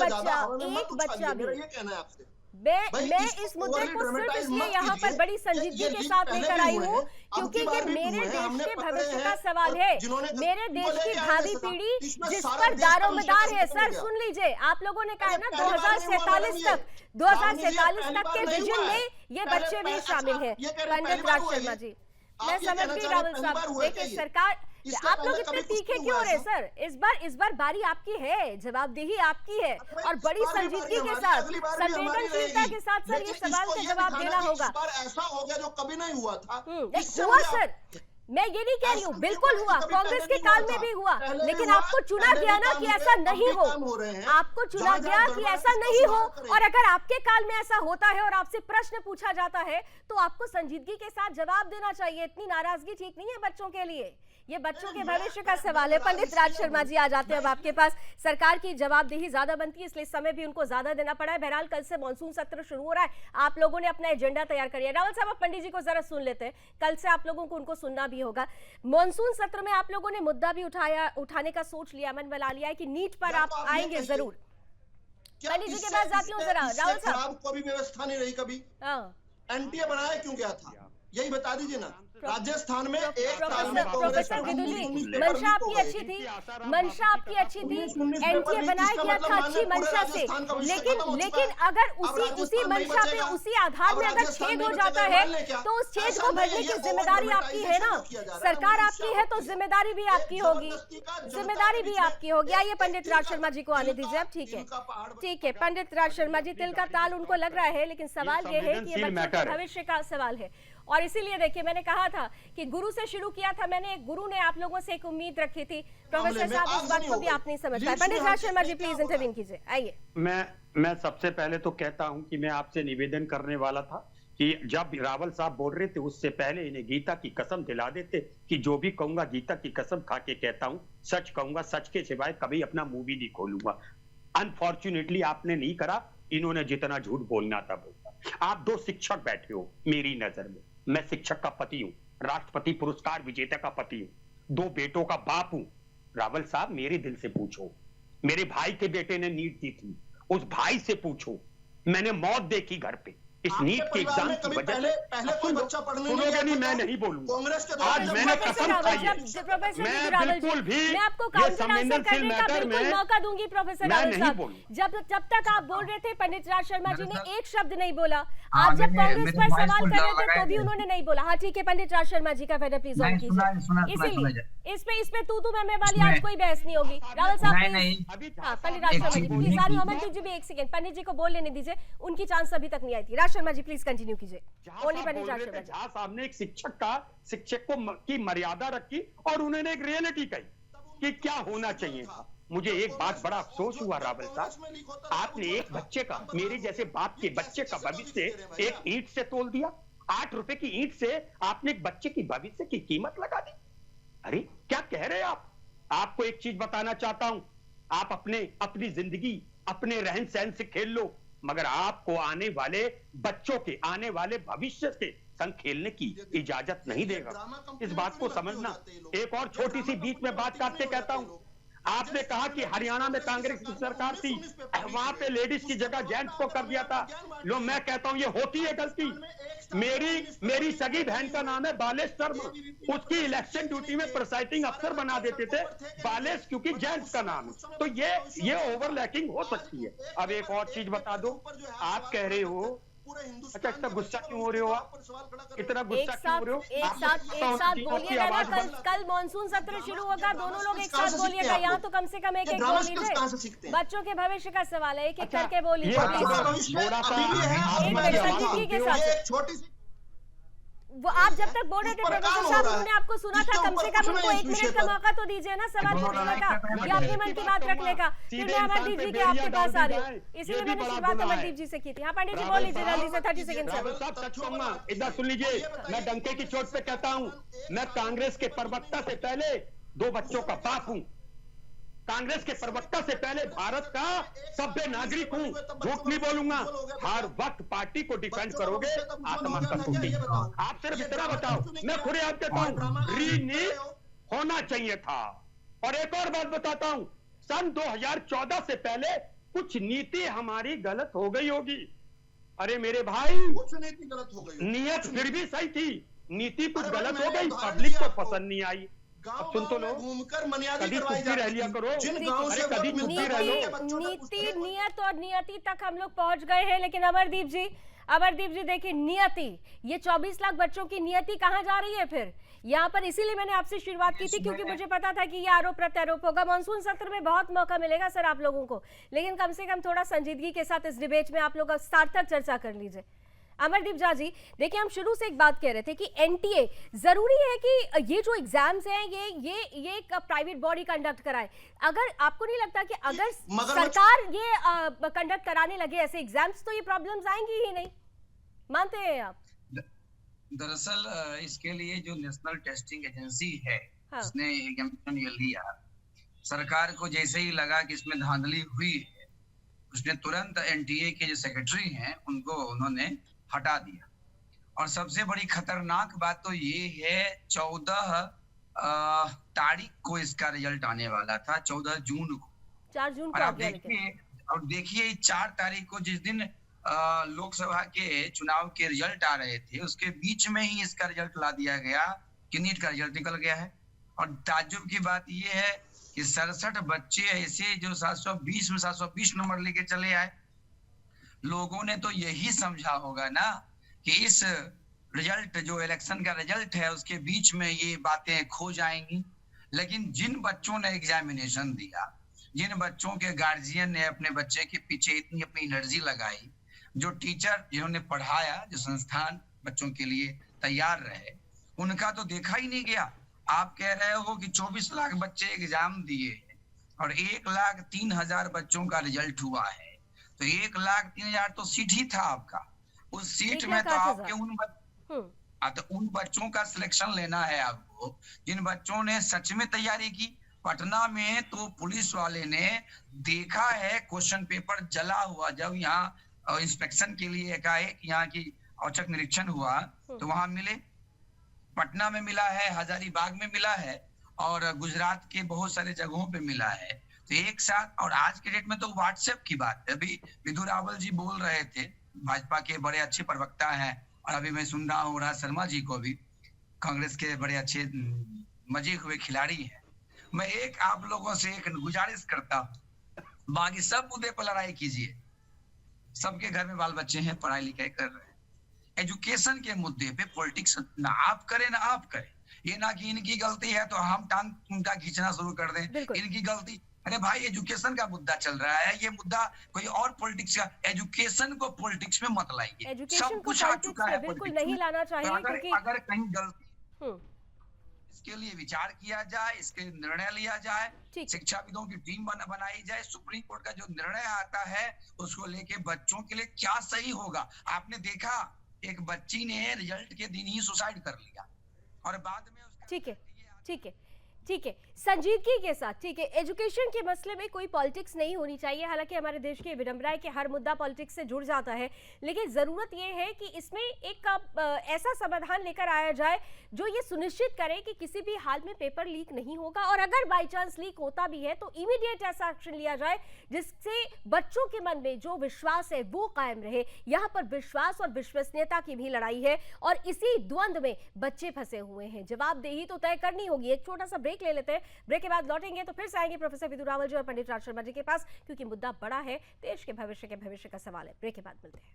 बच्चा, हवा में मत एक उछालिए, बच्चा भी। मेरा ये कहना है आपसे। मैं इसको इस मुद्दे overly को सिर्फ dramatize इसलिए मत यहाँ पर कीजिए। बड़ी संजीदगी ये के लीक साथ पहले लेकर भी आई हुए हूँ, हैं, क्योंकि अब की ये बार भी मेरे हुए हैं, देश हमने के पकड़े भविष्य का हैं, सवाल और है, जिन्होंने मेरे उनको देश की लेके आए भावी थे सजा। पीढ़ी इसमें जिस सारा पर देश का दारोमदार विषय है। खत्म हो सर गया। सुन लीजिए, आप लोगों ने कहा है ना पहली बार नहीं हुआ, 2047 मैडम, तक, ये 2047 पहली तक के बार नहीं विजन हुआ है। में ये पहले- बच्चे भी पहले- शामिल अच्छा, हैं। ये कह रहे हैं पंडित पहली बार राज हुआ है शर्मा ये? जी, आप मैं ये समझ कहना गई चाह रहे हैं रावल पहली साहब, बार हुआ है देखिए क्या ये? सरकार, इससे आप लोग पहले इतने कभी कुछ तीखे नहीं क्यों हुआ हो रहे ऐसा? सर? इस बार बारी आपकी है, जवाबदेही आपकी है, अरे और इस बड़ी बार भी संजीदगी बारी के हमारी, साथ, अगली बार भी हमारी संवेदनशीलता रहेगी। के साथ सर ये लेकिन सवाल इसको का ये जवाब दिखाना देना कि होगा। इस बार ऐसा हो गया जो कभी नहीं हुआ था। नहीं, इससे हुआ मुझे सर, मैं ये नहीं कह रही हूँ, ऐसा बिल्कुल नहीं हुआ, कभी कांग्रेस पहले के नहीं काल हुआ में था। भी हुआ, पहले भी लेकिन हुआ, आपको चुना पहले गया भी ना काम कि हुए, ऐसा अब नहीं भी हो, काम हो रहे हैं। आपको चुना जहाँ गया जहाँ कि गड़बड़ ऐसा है, नहीं उसका हो, सुधार करें। और अगर आपके काल में ऐसा होता है और आपसे प्रश्न पूछा जाता है तो आपको संजीदगी के साथ जवाब देना चाहिए। इतनी नाराजगी ठीक नहीं है बच्चों के लिए, ये बच्चों के भविष्य का सवाल है। पंडित राज शर्मा जी आ जाते हैं अब आपके पास। सरकार की जवाबदेही ज्यादा बनती है, इसलिए समय भी उनको ज्यादा देना पड़ा है। बहरहाल कल से मानसून सत्र शुरू हो रहा है, आप लोगों ने अपना एजेंडा तैयार करिए। रावल साहब, अब पंडित जी को जरा सुन लेते हैं, कल से आप लोगों को उनको सुनना भी होगा। मानसून सत्र में आप लोगों ने मुद्दा भी उठाने का सोच लिया, मन बना लिया है कि नीट पर आप आएंगे जरूर। पंडित जी के पास जाती हूँ जरा, रावल साहब। कोई व्यवस्था नहीं रही कभी, हाँ, एनटीए बनाया क्यों गया था, यही बता दीजिए ना। राजस्थान में एक साल में प्रोफेसर गिदुल जी, मंशा आपकी अच्छी थी, मंशा आपकी अच्छी थी, एनटीए बनाया गया था अच्छी मंशा से, लेकिन अगर उसी मंशा पे, उसी आधार में अगर छेद हो जाता है तो उस छेद को भरने की जिम्मेदारी आपकी है ना। सरकार आपकी है तो जिम्मेदारी भी आपकी होगी, जिम्मेदारी भी आपकी होगी। आइए पंडित राज शर्मा जी को आने दीजिए अब। ठीक है पंडित राज शर्मा जी, तिल का ताल उनको लग रहा है, लेकिन सवाल ये है कि ये बच्चों के भविष्य का सवाल है। और इसीलिए देखिए, मैंने कहा था कि गुरु से शुरू किया था मैंने, गुरु ने आप लोगों से एक उम्मीद रखी थी। प्रोफेसर साहब, इस बात को भी आप नहीं समझ पाए। पंडित राज शर्मा जी प्लीज इंटरवीन कीजिए, आइए। मैं सबसे पहले तो कहता हूं कि मैं आपसे निवेदन करने वाला था कि जब रावल साहब बोल रहे थे उससे पहले इन्हें गीता की कसम दिला देते कि जो भी कहूंगा गीता की कसम खा के कहता हूं, सच कहूंगा, सच के सिवाय कभी अपना मुंह भी नहीं खोलूंगा। अनफॉर्चुनेटली आपने नहीं करा, इन्होंने जितना झूठ बोलना था बोला। आप दो शिक्षक बैठे हो मेरी नजर में, मैं शिक्षक का पति हूं, राष्ट्रपति पुरस्कार विजेता का पति हूं, 2 बेटों का बाप हूं। रावल साहब, मेरे दिल से पूछो, मेरे भाई के बेटे ने नीट दी थी, उस भाई से पूछो, मैंने मौत देखी घर पे इस नीट के एग्जाम की वजह से। पहले कोई बच्चा पढ़ने सुनोगे नहीं, मैं नहीं बोलूंगा। कांग्रेस के आज मैंने कसम खाई है, मैं बिल्कुल भी मैं आपको ये संवेदनशील मैटर में मौका दूंगी। प्रोफेसर मैं रावल नहीं साहब, बोलूंगा। जब तक आप बोल रहे थे पंडित राज शर्मा जी ने एक शब्द नहीं बोला। हाँ, आप जब मैंने- कांग्रेस मैंने पर voice सवाल को कर रहे थे लगाया तो भी था। उन्होंने नहीं बोला। हाँ ठीक है, पंडित राज शर्मा जी का फेडर प्लीज ऑन नहीं, कीजिए। सुना इसीलिए इस पे तू मैं वाली इसमें- आज कोई बहस नहीं होगी। रावल साहब नहीं, please। नहीं। अभी हाँ, पंडित राज एक शर्मा जी चीज प्लीज, बोलने रानू की- अमन जी भी एक सेकंड, पंडित जी को बोल लेने दीजिए, उनकी चांस अभी तक नहीं आई थी। राज शर्मा जी प्लीज कंटिन्यू कीजिए। ओनली पंडित राज शर्मा जी। झा साहब ने एक शिक्षक की मर्यादा रखी और उन्होंने एक रियलिटी कही कि क्या होना चाहिए था। मुझे एक बात बड़ा अफसोस हुआ रावल साहब, आपने एक बच्चे का, मेरे जैसे बाप के बच्चे का भविष्य एक ईंट से तोल दिया। 8 रुपए की ईंट से आपने एक बच्चे की भविष्य की कीमत लगा दी। अरे क्या कह रहे हैं आप? आपको एक चीज बताना चाहता हूं, आप अपनी जिंदगी अपने रहन सहन से खेल लो, मगर आपको आने वाले बच्चों के, आने वाले भविष्य के संग खेलने की इजाजत नहीं देगा। इस बात को समझना। एक और छोटी सी बीच में बात काटते कहता हूं, आपने कहा कि हरियाणा में कांग्रेस की सरकार थी, वहां पे लेडीज की जगह जेंट्स को कर दिया था। लो, मैं कहता हूं ये होती है गलती। मेरी सगी बहन का नाम है बालेश शर्मा, उसकी इलेक्शन ड्यूटी में प्रिसाइडिंग अफसर बना देते थे बालेश, क्योंकि जेंट्स का नाम है। तो ये ओवरलैपिंग हो सकती है। अब एक और चीज बता दो, आप कह रहे हो पूरे अच्छा, हिंदुस्तान इतना के गुस्सा बच्चे क्यों हो रहे हो उसके आप? पर सवाल खड़ा कर इतना रहे गुस्सा क्यों हो रहे हो? एक साथ बोलिएगा ना, कल मॉनसून सत्र शुरू होगा, दोनों लोग एक साथ बोलिएगा, यहाँ तो कम से कम एक एक बोल कहाँ से सीखते लीजिए। हैं? बच्चों के भविष्य का सवाल है, एक एक अच्छा, करके बोलिए ये प्लीज। थोड़ा सा अभी भी है, आप एक हमारी मिनट, आवाज संजीव जी के सुनते हो? साथ। ये एक छोटी सी वो आप जब तक बोल रहे थे उस पर प्रोफेसर काम साहब, हो रहा है। उन्होंने आपको सुना था, इसके कम से ऊपर कम कुछ उनको नहीं, 1 इस मिनट विषय का पर। मौका तो दीजिए ना सवाल दोनों पूछने लड़ाई का कर रहे हैं, या अपने मन की बात रखने का। फिर मैं अमरदीप जी के आपके पास आ रही हूँ, इसीलिए मैंने शुरुआत अमरदीप जी से की थी। हाँ पंडित जी बोल लीजिए जल्दी से, 30 सेकंड से। रावत साहब सच कहूंगा, इधर सुन लीजिए, मैं डंके की चोट पे कहता हूं, मैं कांग्रेस के प्रवक्ता से पहले 2 बच्चों का बाप हूं, कांग्रेस के प्रवक्ता से पहले भारत का सभ्य नागरिक हूं, झूठ नहीं बोलूंगा। हर वक्त पार्टी को डिफेंड करोगे, आत्महत्या होगी। आप सिर्फ इतना बताओ, मैं खुले आप कहता हूं, रीनीट होना चाहिए था। और एक और बात बताता हूं, सन 2014 से पहले कुछ नीति हमारी गलत हो गई होगी। अरे मेरे भाई, कुछ नीति गलत हो गई, नियत फिर भी सही थी, नीति कुछ अरे भाई, गलत हो मैंने गई, उदाहरण पब्लिक दिया को आपको। पसंद नहीं आई। अब सुन तो लो, घूमकर मनियादी कभी करवाई चुप्पी रह जाती लिया थी। करो। जिन ठीक गांव है। से अरे कभी वोट मिलता चुप्पी था, रह लो। उनके बच्चों तक नीति, पूछते थे। नियत और नियति तक हम लोग पहुंच गए हैं, लेकिन अमरदीप जी देखिए, नियति, ये 24 लाख बच्चों की नियति कहाँ जा रही है फिर यहाँ पर? इसीलिए मैंने आपसे शुरुआत की थी, क्योंकि मुझे पता था कि ये आरोप प्रत्यारोप होगा। मानसून सत्र में बहुत मौका मिलेगा सर आप लोगों को, लेकिन कम से कम थोड़ा संजीदगी के साथ इस डिबेट में आप लोग सार्थक चर्चा कर लीजिए। अमरदीप झा जी देखिए, हम शुरू से एक बात कह रहे थे कि एनटीए जरूरी है कि ये जो एग्जाम्स हैं ये एक प्राइवेट बॉडी कंडक्ट कराए। अगर आपको नहीं लगता कि अगर सरकार ये कंडक्ट कराने लगे ऐसे एग्जाम्स, तो ये प्रॉब्लम्स आएंगी ही नहीं? मानते हैं आप? दरअसल इसके लिए जो नेशनल टेस्टिंग एजेंसी है, हाँ। उसने एग्जामिनेशन ये लिया, सरकार को जैसे ही लगा कि इसमें धांधली हुई है, उसने तुरंत एनटीए के जो सेक्रेटरी हैं उनको उन्होंने हटा दिया। और सबसे बड़ी खतरनाक बात तो ये है, 14 तारीख को इसका रिजल्ट आने वाला था, 14 जून को। 4 जून और को आप देखिए 4 तारीख को जिस दिन लोकसभा के चुनाव के रिजल्ट आ रहे थे, उसके बीच में ही इसका रिजल्ट ला दिया गया कि नीट का रिजल्ट निकल गया है। और ताज्जुब की बात यह है कि 67 बच्चे ऐसे जो 720 में 720 नंबर लेके चले आए। लोगों ने तो यही समझा होगा ना कि इस रिजल्ट, जो इलेक्शन का रिजल्ट है, उसके बीच में ये बातें खो जाएंगी। लेकिन जिन बच्चों ने एग्जामिनेशन दिया, जिन बच्चों के गार्जियन ने अपने बच्चे के पीछे इतनी अपनी एनर्जी लगाई, जो टीचर जिन्होंने पढ़ाया, जो संस्थान बच्चों के लिए तैयार रहे, उनका तो देखा ही नहीं गया। आप कह रहे हो कि 24 लाख बच्चे एग्जाम दिए और 1,03,000 बच्चों का रिजल्ट हुआ है, तो 1,03,000 तो सीट ही था आपका। उस सीट में तो आपके उन बच्चों का सिलेक्शन लेना है आपको, जिन बच्चों ने सच में तैयारी की। पटना में तो पुलिस वाले ने देखा है क्वेश्चन पेपर जला हुआ, जब यहाँ इंस्पेक्शन के लिए एकाएक यहाँ की औचक निरीक्षण हुआ तो वहां मिले। पटना में मिला है, हजारीबाग में मिला है, और गुजरात के बहुत सारे जगहों पे मिला है। तो एक साथ, और आज के डेट में तो व्हाट्सएप की बात है। अभी विधु रावल जी बोल रहे थे, भाजपा के बड़े अच्छे प्रवक्ता हैं, और अभी मैं सुन रहा हूँ राज शर्मा जी को भी, कांग्रेस के बड़े अच्छे मजे हुए खिलाड़ी हैं। मैं एक आप लोगों से एक गुजारिश करता हूँ, बाकी सब मुद्दे पर लड़ाई कीजिए, सबके घर में बाल बच्चे हैं, पढ़ाई लिखाई कर रहे हैं। एजुकेशन के मुद्दे पे पॉलिटिक्स ना आप करें ना आप करें, ये ना कि इनकी गलती है तो हम टांग उनका खींचना शुरू कर दें, इनकी गलती। अरे भाई, एजुकेशन का मुद्दा चल रहा है, ये मुद्दा कोई और पॉलिटिक्स का, एजुकेशन को पॉलिटिक्स में मत लाइए। सब कुछ आ चुका है, बिल्कुल नहीं लाना चाहिए। अगर कहीं गलती, इसके लिए विचार किया जाए, इसके निर्णय लिया जाए, शिक्षाविदों की टीम बनाई जाए, सुप्रीम कोर्ट का जो निर्णय आता है उसको लेके बच्चों के लिए क्या सही होगा। आपने देखा एक बच्ची ने रिजल्ट के दिन ही सुसाइड कर लिया, और बाद में ठीक है, संजीदगी के साथ, ठीक है, एजुकेशन के मसले में कोई पॉलिटिक्स नहीं होनी चाहिए। हालांकि हमारे देश की विडंबना है कि हर मुद्दा पॉलिटिक्स से जुड़ जाता है, लेकिन ज़रूरत यह है कि इसमें एक ऐसा समाधान लेकर आया जाए जो ये सुनिश्चित करे कि किसी भी हाल में पेपर लीक नहीं होगा, और अगर बाई चांस लीक होता भी है तो इमीडिएट ऐसा एक्शन लिया जाए जिससे बच्चों के मन में जो विश्वास है वो कायम रहे। यहाँ पर विश्वास और विश्वसनीयता की भी लड़ाई है, और इसी द्वंद्व में बच्चे फंसे हुए हैं। जवाबदेही तो तय करनी होगी। एक छोटा सा ब्रेक ले लेते हैं, ब्रेक के बाद लौटेंगे तो फिर से आएंगे प्रोफेसर विधु रावल जी और पंडित राज शर्मा जी के पास, क्योंकि मुद्दा बड़ा है, देश के भविष्य का सवाल है। ब्रेक के बाद मिलते हैं।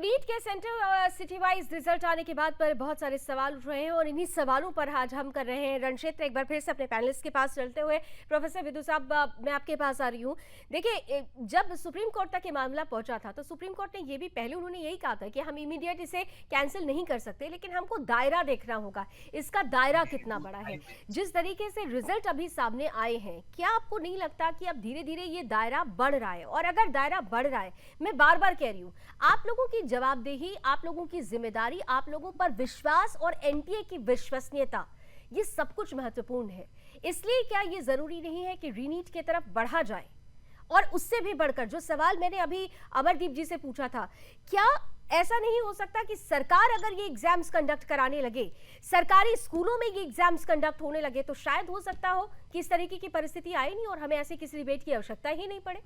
नीट के सेंटर सिटी वाइज रिजल्ट आने के बाद पर बहुत सारे सवाल उठ रहे हैं और इन्हीं सवालों पर आज हम कर रहे हैं रणक्षेत्र। एक बार फिर से अपने पैनलिस्ट के पास चलते हुए प्रोफेसर विदु साहब, मैं आपके पास आ रही हूँ। देखिए, जब सुप्रीम कोर्ट तक ये मामला पहुंचा था तो सुप्रीम कोर्ट ने ये भी पहले उन्होंने यही कहा था कि हम इमीडिएट इसे कैंसिल नहीं कर सकते, लेकिन हमको दायरा देखना होगा, इसका दायरा कितना बड़ा है। जिस तरीके से रिजल्ट अभी सामने आए हैं, क्या आपको नहीं लगता कि अब धीरे धीरे ये दायरा बढ़ रहा है? और अगर दायरा बढ़ रहा है, मैं बार बार कह रही हूँ, आप लोगों की जवाबदेही, आप लोगों की जिम्मेदारी, आप लोगों पर विश्वास और एनटीए की विश्वसनीयता, ये सब कुछ महत्वपूर्ण है। इसलिए क्या ये जरूरी नहीं है कि रीनीट की तरफ बढ़ा जाए? और उससे भी बढ़कर जो सवाल मैंने अभी अमरदीप जी से पूछा था, क्या ऐसा नहीं हो सकता कि सरकार अगर ये एग्जाम्स कंडक्ट कराने लगे, सरकारी स्कूलों में ये एग्जाम्स कंडक्ट होने लगे, तो शायद हो सकता हो कि इस तरीके की परिस्थिति आए नहीं और हमें ऐसे किसी डिबेट की आवश्यकता ही नहीं पड़े।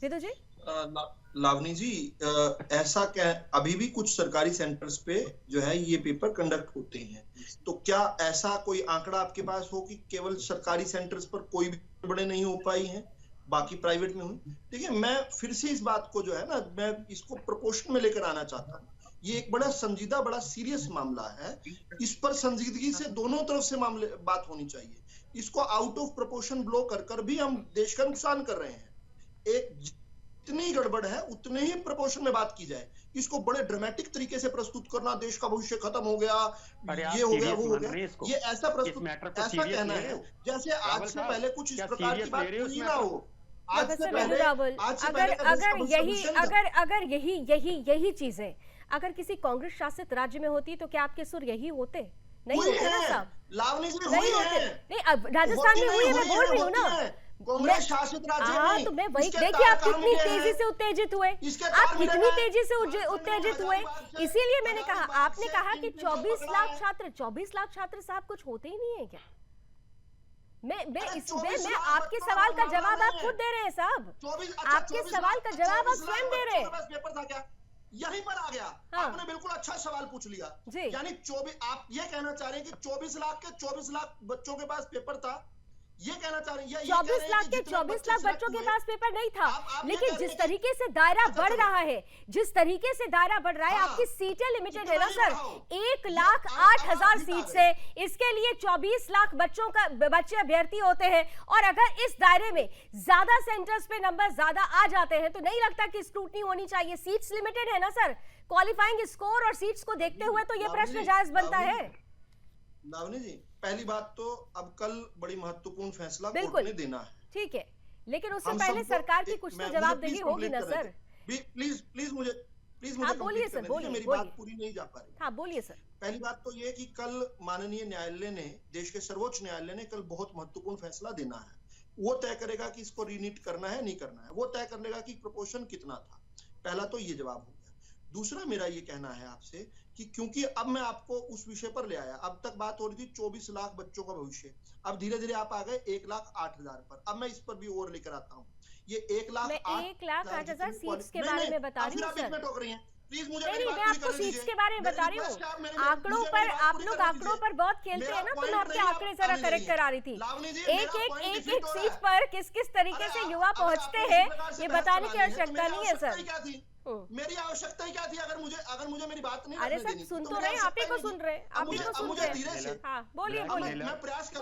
विदु जी, लावनी जी, ऐसा क्या, अभी भी कुछ सरकारी सेंटर्स पे जो है ये पेपर कंडक्ट होते हैं, तो क्या ऐसा कोई आंकड़ा आपके पास हो कि केवल सरकारी सेंटर्स पर कोई भी बड़े नहीं हो पाई हैं, बाकी प्राइवेट में हुई? देखिए, मैं फिर से इस बात को जो है ना, मैं इसको प्रोपोर्शन में लेकर आना चाहता हूँ। ये एक बड़ा संजीदा, बड़ा सीरियस मामला है, इस पर संजीदगी से दोनों तरफ से मामले बात होनी चाहिए। इसको आउट ऑफ प्रोपोर्शन ब्लो कर भी हम देश का नुकसान कर रहे हैं। एक जितनी गड़बड़ है उतने ही प्रोपोर्शन में बात की जाए। इसको बड़े ड्रामेटिक तरीके से प्रस्तुत करना, देश का भविष्य खत्म हो गया, ये हो गया, वो हो गया, ये ऐसा प्रस्तुत, ऐसा कहना है जैसे आज से पहले कुछ इस प्रकार की बात हुई ना हो। आज से पहले यही चीजें अगर किसी कांग्रेस शासित राज्य में होती तो क्या आपके सुर यही होते? नहीं होते ना साहब, लावनी जी, नहीं होते। नहीं, अब राजस्थान में हुई है, मैं बोल रही हूँ ना, कांग्रेस शासित राज्य में। तो मैं वही, देखिए आप कितनी तेजी से उत्तेजित हुए, आप कितनी तेजी से उत्तेजित हुए। इसीलिए मैंने कहा, आपने कहा कि 24 लाख छात्र साहब कुछ होते ही नहीं है क्या? मैं आपके सवाल का जवाब आप खुद दे रहे हैं साहब, आपके सवाल का जवाब आप स्वयं दे रहे हैं। यहीं पर आ गया। हाँ। आपने बिल्कुल अच्छा सवाल पूछ लिया। यानी 24, आप ये कहना चाह रहे हैं कि 24 लाख के 24 लाख बच्चों के पास पेपर था, ये कहना चाह रहे हैं? 24 लाख के 24 लाख बच्चों के पास पेपर नहीं था, लेकिन जिस तरीके से दायरा बढ़ रहा है, जिस तरीके से दायरा बढ़ रहा है, आपकी सीटें लिमिटेड है ना सर, 1,08,000 सीट से, इसके लिए 24 लाख बच्चे अभ्यर्थी होते हैं। और अगर इस दायरे में ज्यादा सेंटर्स पे नंबर ज्यादा आ जाते हैं तो नहीं लगता कि स्क्रूटनी होनी चाहिए? सीट्स लिमिटेड है ना सर, क्वालिफाइंग स्कोर और सीट्स को देखते हुए तो ये प्रश्न जायज बनता है। लावनी जी, पहली बात तो अब कल बड़ी महत्वपूर्ण फैसला कोर्ट ने देना है, ठीक है, लेकिन उससे पहले सरकार की कुछ तो जवाबदेही होगी ना सर। प्लीज मुझे बोलिए सर, बोलिए, मेरी बात पूरी नहीं जा पा रही। हाँ, बोलिए सर। पहली बात तो ये कि कल माननीय न्यायालय ने, देश के सर्वोच्च न्यायालय ने कल बहुत महत्वपूर्ण फैसला देना है। वो तय करेगा कि इसको रीनीट करना है, नहीं करना है। वो तय करेगा कि प्रोपोर्शन कितना था। पहला तो ये जवाब हो गया। दूसरा मेरा ये कहना है आपसे कि क्योंकि अब मैं आपको उस विषय पर ले आया, अब तक बात हो रही थी 24 लाख बच्चों का भविष्य, अब धीरे धीरे आप आ गए 1,08,000 पर। अब मैं इस पर भी और लेकर आता हूँ। ये 1,08,000 सीट्स के बारे में बता रही हूँ सर। टोक रही हैं, प्लीज मुझे नहीं, मैं आपको सीट्स के बारे में बता रही हूँ। आंकड़ों पर आप लोग आंकड़ों पर बहुत खेलते हैं ना, तो मैं आपके आंकड़े जरा करेक्ट करा रही थी। एक सीट पर किस किस तरीके से युवा पहुंचते हैं, ये बताने की आवश्यकता नहीं है सर। मेरी आवश्यकता क्या थी? अगर मुझे मेरी बात नहीं, अरे सब सुन तो रहे, आप ही को सुन रहे, आप ही को सुन रहे। हाँ, बोलिए, मैं प्रयास कर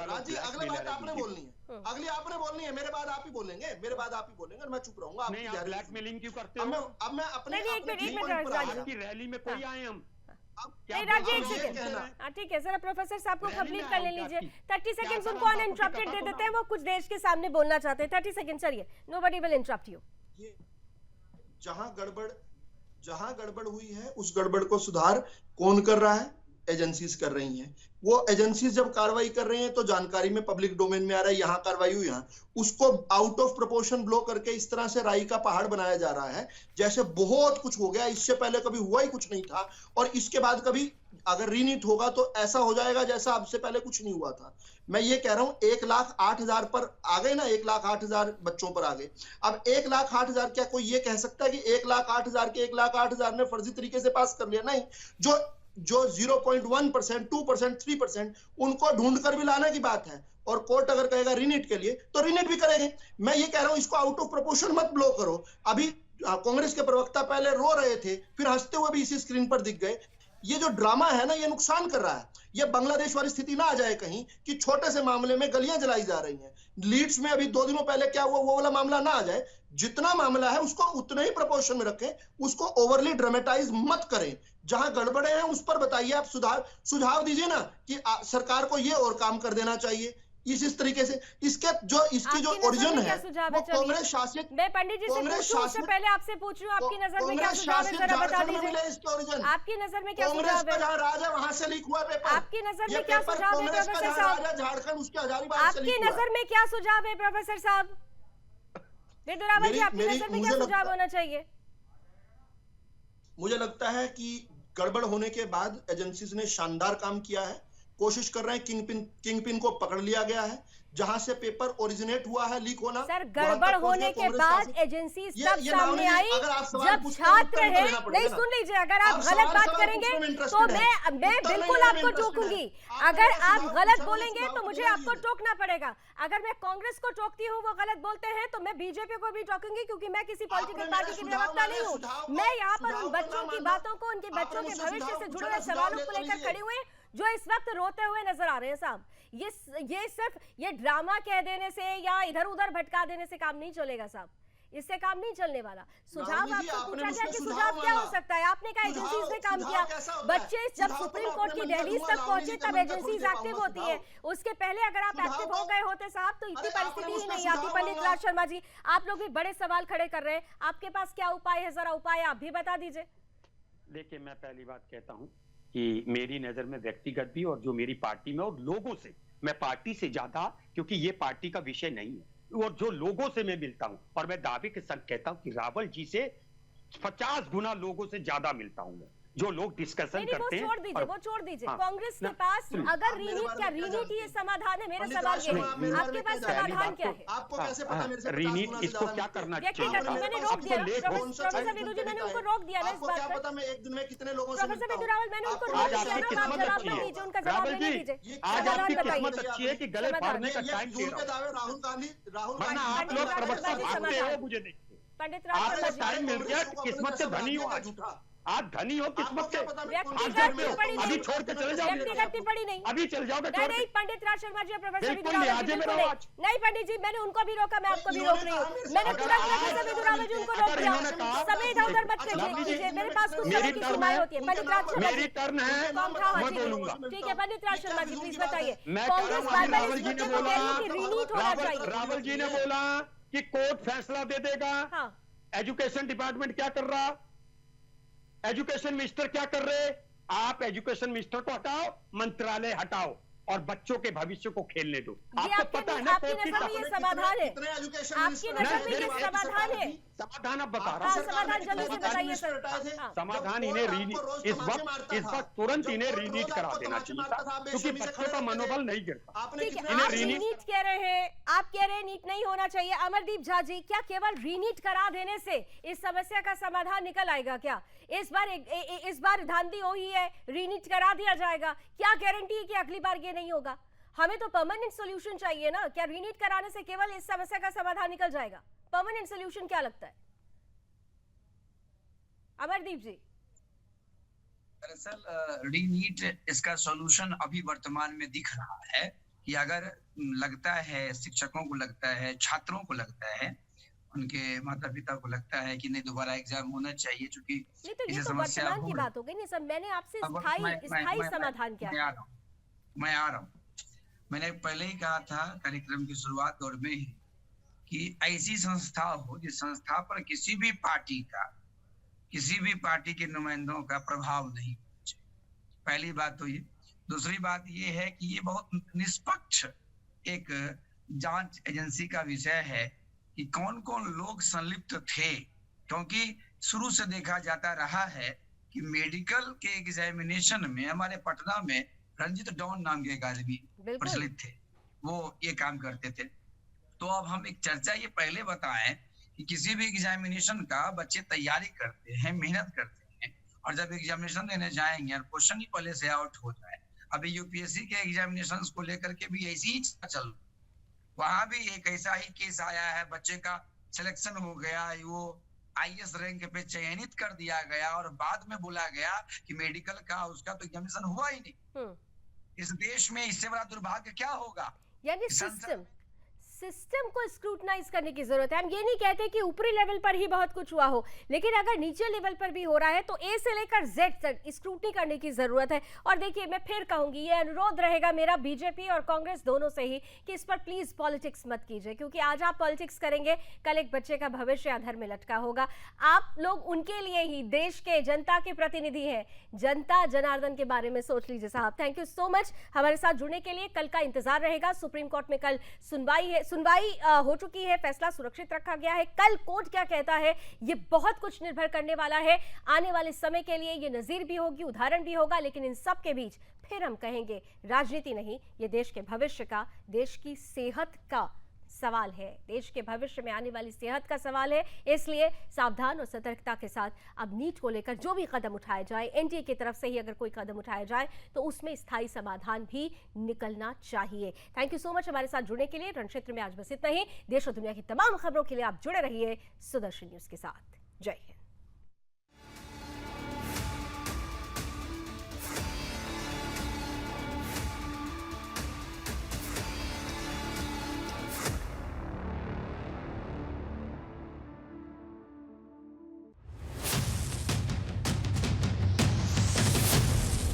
राजी, अगली बात आपने बोलनी है, अगली आपने बोलनी है, मेरे बाद आप ही बोलेंगे, मैं चुप रहूंगा। ब्लैकमेलिंग क्यों करते हो? अब मैं अपने की रैली में कोई आए हम एक सेकंड, ठीक है सर, प्रोफेसर साहब को कंप्लीट कर ले लीजिए। 30 सेकंड्स उनको अनइंटरप्टेड दे देते हैं, वो कुछ देश के सामने बोलना चाहते हैं। 30 सेकंड, चलिए, नोबडी विल इंटरप्ट यू। जहां गड़बड़ हुई है, उस गड़बड़ को सुधार कौन कर रहा है? एजेंसीज कर रही हैं। वो एजेंसीज जब कार्रवाई कर रही हैं तो जानकारी में पब्लिक डोमेन में आ रहा है, यहाँ कार्रवाई हुई, यहाँ, उसको आउट ऑफ प्रोपोर्शन ब्लो करके इस तरह से राई का पहाड़ बनाया जा रहा है जैसे बहुत कुछ हो गया, इससे पहले कभी हुआ ही कुछ नहीं था, और इसके बाद कभी अगर रीनीट होगा तो ऐसा हो जाएगा जैसा अब से पहले कुछ नहीं हुआ था। मैं ये कह रहा हूं 1,08,000 पर आ गए ना, 1,08,000 बच्चों पर आ गए। अब 1,08,000, क्या कोई ये कह सकता है कि 1,08,000 के 1,08,000 ने फर्जी तरीके से पास कर लिया? नहीं, जो जो 0.1%, 2%, 3%, उनको ढूंढ कर भी लाने की बात है। और कोर्ट अगर कहेगा रीनीट के लिए तो रीनीट भी करेंगे। मैं ये कह रहा हूं, इसको आउट ऑफ प्रोपोर्शन मत ब्लो करो। अभी कांग्रेस के प्रवक्ता पहले रो रहे थे, फिर हंसते हुए भी इसी स्क्रीन पर दिख गए। ये जो ड्रामा है ना, ये नुकसान कर रहा है। ये बांग्लादेश वाली स्थिति ना आ जाए कहीं कि छोटे से मामले में गलियां जलाई जा रही हैं। लीड्स में अभी 2 दिनों पहले क्या हुआ, वो वाला मामला ना आ जाए। जितना मामला है उसको उतने ही प्रोपोर्शन में रखें, उसको ओवरली ड्रामेटाइज मत करें। जहां गड़बड़े हैं उस पर बताइए, आप सुझाव दीजिए ना कि सरकार को ये और काम कर देना चाहिए। इस तरीके से इसकी जो ओरिजिन है वो कांग्रेस शासित। मैं पंडित जी से पूछूं, उससे पहले आपसे पूछ रही हूं, आपकी नजर में क्या सुझाव है, जरा बता दीजिए। आपकी नजर में क्या सुझाव है? जहां राज है वहां से लीक हुआ पेपर। आपकी नजर में क्या सुझाव है प्रोफेसर साहब? झारखंड उसके हजारीबाग से लीक आपकी हुआ। नजर में क्या सुझाव है प्रोफेसर साहब? विदुरावल जी, आपकी नजर में क्या सुझाव होना चाहिए? मुझे लगता है कि गड़बड़ होने के बाद एजेंसीज ने शानदार काम किया है। कोशिश कर रहे हैं, किंगपिन को पकड़ लिया गया है। जहां से पेपर ओरिजिनेट हुआ है लीक होना, सर गड़बड़ होने के बाद एजेंसी तब सामने आई जब छात्र है। नहीं, सुन लीजिए, अगर आप गलत बात करेंगे तो मैं बिल्कुल आपको टोकूंगी। अगर आप गलत बोलेंगे तो मुझे आपको टोकना पड़ेगा। अगर मैं कांग्रेस को टोकती हूँ, वो गलत बोलते हैं, तो मैं बीजेपी को भी टोकूंगी, क्योंकि मैं किसी पॉलिटिकल पार्टी की प्रवक्ता नहीं हूँ। मैं यहाँ पर उन बच्चों की बातों को, उनके बच्चों के भविष्य से जुड़े हुए सवालों को लेकर खड़ी हुई जो इस वक्त रोते हुए नजर आ रहे हैं। साहब, ये सिर्फ ये ड्रामा कह देने से या इधर उधर भटका देने से काम नहीं चलेगा साहब, इससे काम नहीं चलने वाला। सुझाव आपसे पूछा गया कि सुझाव क्या हो सकता है, आपने कहा एजेंसीज ने काम किया। बच्चे जब सुप्रीम कोर्ट की दहलीज तक पहुंचे तब एजेंसीज एक्टिव होती है। उसके पहले अगर आप एक्टिव हो गए होते साहब तो इतनी परिस्थिति ही नहीं आती। पंडित राज शर्मा जी, आप लोग भी बड़े सवाल खड़े कर रहे हैं, आपके पास क्या उपाय है, जरा उपाय आप भी बता दीजिए। देखिए, मैं पहली बात कहता हूं कि मेरी नजर में व्यक्तिगत भी और जो मेरी पार्टी में और लोगों से, मैं पार्टी से ज्यादा, क्योंकि ये पार्टी का विषय नहीं है, और जो लोगों से मैं मिलता हूं, और मैं दावे के संग कहता हूं कि रावल जी से 50 गुना लोगों से ज्यादा मिलता हूं मैं, जो लोग डिस्कशन करते हैं। वो छोड़ दीजिए। कांग्रेस के पास अगर रीनीट ये समाधान है, मेरा सवाल ये है, आपके पास समाधान क्या है? आपको कैसे पता मेरे से रीनीट इसको क्या करना चाहिए? मैंने रोक दिया प्रोफेसर विदु जी, मैंने उनको रोक दिया ना इस बात पर। पता मैं एक दिन में कितने लोगों से प्रोफेसर विदुरावल, मैंने उनको रोक दिया ना, आप जवाब मत दीजिए, उनका जवाब नहीं दीजिए। आज आपकी किस्मत अच्छी है कि गले फाड़ने का टाइम दे रहा हूं। राहुल गांधी वरना आप लोग प्रवक्ता भागते हो, मुझे देखिए। पंडित राज आपको टाइम मिल गया, किस्मत से धनी हो, आज धनी हो किस्मत से। अभी छोड़ के चले जाओ, व्यक्तिगत टिप्पणी नहीं, अभी चल जाओगे। नहीं, पंडित राज शर्मा जी, प्रोफेसर बिल्कुल नहीं पंडित जी, मैंने उनको भी रोका, मैं आपको भी रोक रही हूँ। मैंने तुरंत प्रोफेसर विदुरावल जी उनको रोक दिया। समय इधर उधर मत कीजिए, मेरे पास कुछ समय की सीमाएं होती है। पंडित राज शर्मा, मेरी टर्न है, मैं बोलूंगा। ठीक है, पंडित राज शर्मा जी प्लीज बताइए। कांग्रेस बार-बार इस मुद्दे को कह रही है कि रीनीट होना चाहिए। रावल जी ने बोला कि कोर्ट फैसला दे देगा। एजुकेशन डिपार्टमेंट क्या कर रहा, एजुकेशन मिनिस्टर क्या कर रहे? आप एजुकेशन मिनिस्टर को हटाओ, मंत्रालय हटाओ और बच्चों के भविष्य को खेलने दो। आपको पता है ना, आपकी नजर में ये समाधान है, आपकी नजर में ये समाधान है। समाधान अब बता रहा हूं, समाधान जल्दी से बताइए सर। समाधान इन्हें इस वक्त तुरंत इन्हें रीनीट करा देना चाहिए था, क्योंकि बच्चों का मनोबल नहीं गिरता। आप रीनीट कह रहे हैं, आप कह रहे हैं नीट नहीं होना चाहिए। अमरदीप झा जी, क्या केवल रीनीट करा देने से इस समस्या का समाधान निकल आएगा? क्या इस बार धांधली हो ही है, रीनीट करा दिया जाएगा, क्या गारंटी है कि अगली बार ये नहीं होगा? हमें तो परमानेंट सॉल्यूशन चाहिए ना। क्या रीनीट कराने से केवल इस समस्या का समाधान निकल जाएगा? परमानेंट सॉल्यूशन क्या लगता है अमरदीप जी? दरअसल रीनीट इसका सॉल्यूशन अभी वर्तमान में दिख रहा है कि अगर लगता है, शिक्षकों को लगता है, छात्रों को लगता है, उनके माता पिता को लगता है कि नहीं दोबारा एग्जाम होना चाहिए, क्योंकि नहीं तो ये तो वर्तमान की बात हो गई। नहीं सर, मैंने आपसे स्थायी समाधान क्या है? मैं आ रहा हूँ। मैंने पहले ही कहा था कार्यक्रम की शुरुआत दौर में ही कि ऐसी संस्था हो जिस संस्था पर किसी भी पार्टी के नुमाइंदों का प्रभाव नहीं पहुंचे। पहली बात तो ये। दूसरी बात ये है कि ये बहुत निष्पक्ष एक जांच एजेंसी का विषय है कि कौन कौन लोग संलिप्त थे, क्योंकि शुरू से देखा जाता रहा है कि मेडिकल के एग्जामिनेशन में हमारे पटना में रंजित डॉन नाम के एक आदमी प्रचलित थे, वो ये काम करते थे। तो अब हम एक चर्चा ये पहले बताएं कि किसी भी एग्जामिनेशन का बच्चे तैयारी करते हैं, मेहनत करते हैं और जब एग्जामिनेशन देने जाएंगे और क्वेश्चन ही पहले से आउट हो जाए, अभी यूपीएससी के एग्जामिनेशन को लेकर के भी ऐसी ही चल, वहां भी एक ऐसा ही केस आया है, बच्चे का सिलेक्शन हो गया, वो आईएएस रैंक पे चयनित कर दिया गया और बाद में बोला गया कि मेडिकल का उसका तो एग्जामिनेशन हुआ ही नहीं। इस देश में इससे बड़ा दुर्भाग्य क्या होगा? यानी सिस्टम को स्क्रूटनाइज करने की जरूरत है। हम ये नहीं कहते कि ऊपरी लेवल पर ही बहुत कुछ हुआ हो, लेकिन अगर नीचे लेवल पर भी हो रहा है तो ए से लेकर जेड तक स्क्रूटनी करने की जरूरत है। और देखिए, मैं फिर कहूंगी, ये अनुरोध रहेगा मेरा बीजेपी और कांग्रेस दोनों से ही कि इस पर प्लीज पॉलिटिक्स मत कीजिए, क्योंकि आज आप पॉलिटिक्स करेंगे, कल एक बच्चे का भविष्य अधर में लटका होगा। आप लोग उनके लिए ही, देश के जनता के प्रतिनिधि हैं, जनता जनार्दन के बारे में सोच लीजिए साहब। थैंक यू सो मच हमारे साथ जुड़ने के लिए। कल का इंतजार रहेगा। सुप्रीम कोर्ट में कल सुनवाई हो चुकी है, फैसला सुरक्षित रखा गया है। कल कोर्ट क्या कहता है, ये बहुत कुछ निर्भर करने वाला है। आने वाले समय के लिए ये नजीर भी होगी, उदाहरण भी होगा, लेकिन इन सब के बीच फिर हम कहेंगे राजनीति नहीं, ये देश के भविष्य का, देश की सेहत का सवाल है, देश के भविष्य में आने वाली सेहत का सवाल है। इसलिए सावधान और सतर्कता के साथ अब नीट को लेकर जो भी कदम उठाए जाए, एनडीए की तरफ से ही अगर कोई कदम उठाया जाए तो उसमें स्थायी समाधान भी निकलना चाहिए। थैंक यू सो मच हमारे साथ जुड़ने के लिए। रणक्षेत्र में आज बस इतना ही। देश और दुनिया की तमाम खबरों के लिए आप जुड़े रहिए सुदर्शन न्यूज के साथ। जय हिंद।